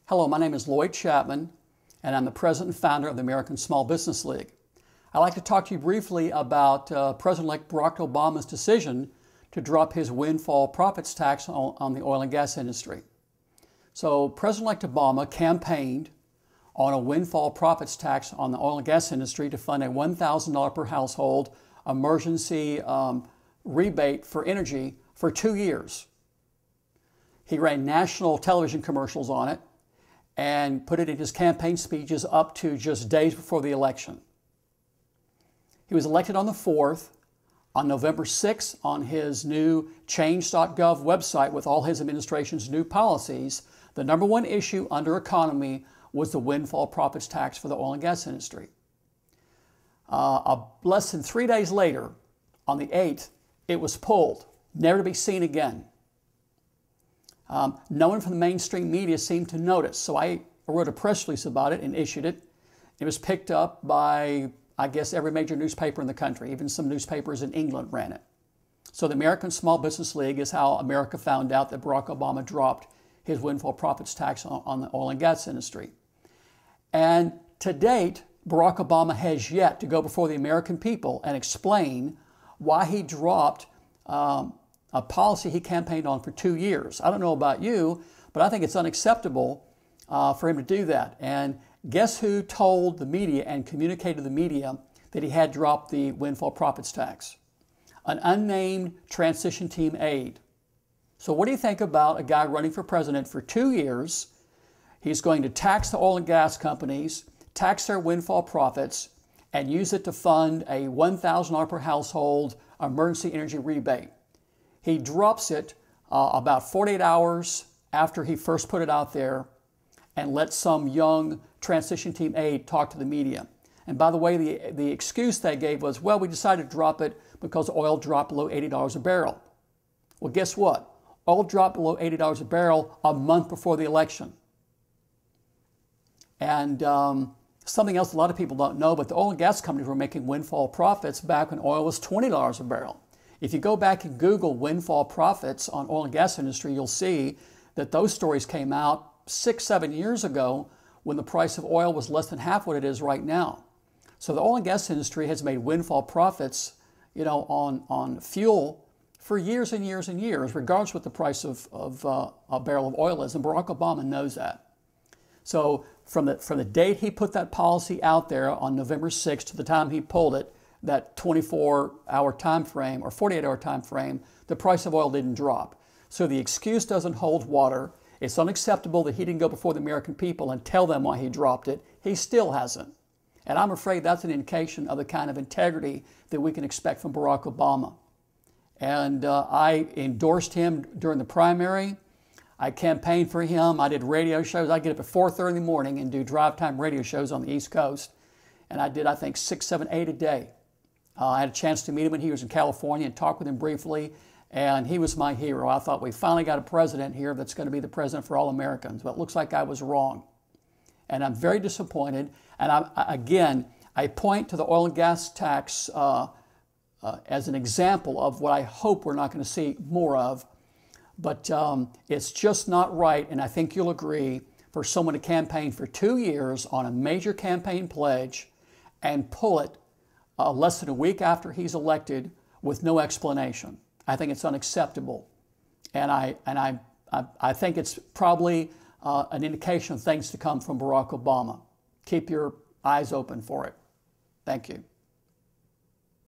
Hello, my name is Lloyd Chapman, and I'm the president and founder of the American Small Business League. I'd like to talk to you briefly about President-elect Barack Obama's decision to drop his windfall profits tax on the oil and gas industry. So President-elect Obama campaigned on a windfall profits tax on the oil and gas industry to fund a $1,000 per household emergency rebate for energy for 2 years. He ran national television commercials on it and put it in his campaign speeches up to just days before the election. He was elected on the 4th. On November 6th, on his new change.gov website with all his administration's new policies, the number one issue under economy was the windfall profits tax for the oil and gas industry. Less than 3 days later, on the 8th, it was pulled, never to be seen again. No one from the mainstream media seemed to notice, so I wrote a press release about it and issued it. It was picked up by, I guess, every major newspaper in the country. Even some newspapers in England ran it. So the American Small Business League is how America found out that Barack Obama dropped his windfall profits tax on the oil and gas industry. And to date, Barack Obama has yet to go before the American people and explain why he dropped a policy he campaigned on for 2 years. I don't know about you, but I think it's unacceptable for him to do that. And guess who told the media and communicated to the media that he had dropped the windfall profits tax? An unnamed transition team aide. So what do you think about a guy running for president for 2 years? He's going to tax the oil and gas companies, tax their windfall profits, and use it to fund a $1,000 per household emergency energy rebate. He drops it about 48 hours after he first put it out there and let some young transition team aide talk to the media. And by the way, the excuse they gave was, well, we decided to drop it because oil dropped below $80 a barrel. Well, guess what? Oil dropped below $80 a barrel a month before the election. And something else a lot of people don't know, but the oil and gas companies were making windfall profits back when oil was $20 a barrel. If you go back and Google windfall profits on oil and gas industry, you'll see that those stories came out 6, 7 years ago when the price of oil was less than half what it is right now. So the oil and gas industry has made windfall profits, on fuel for years and years and years, regardless of what the price of a barrel of oil is. And Barack Obama knows that. So from the date he put that policy out there on November 6th to the time he pulled it, that 24-hour time frame or 48-hour time frame, the price of oil didn't drop. So the excuse doesn't hold water. It's unacceptable that he didn't go before the American people and tell them why he dropped it. He still hasn't. And I'm afraid that's an indication of the kind of integrity that we can expect from Barack Obama. And I endorsed him during the primary. I campaigned for him. I did radio shows. I get up at 4:30 in the morning and do drive time radio shows on the East Coast. And I did, I think, 6, 7, 8 a day. I had a chance to meet him when he was in California and talk with him briefly, and he was my hero. I thought we finally got a president here that's going to be the president for all Americans, but it looks like I was wrong. And I'm very disappointed. And I point to the oil and gas tax as an example of what I hope we're not going to see more of. But it's just not right, and I think you'll agree, for someone to campaign for 2 years on a major campaign pledge and pull it less than a week after he's elected with no explanation. I think it's unacceptable. And I think it's probably an indication of things to come from Barack Obama. Keep your eyes open for it. Thank you.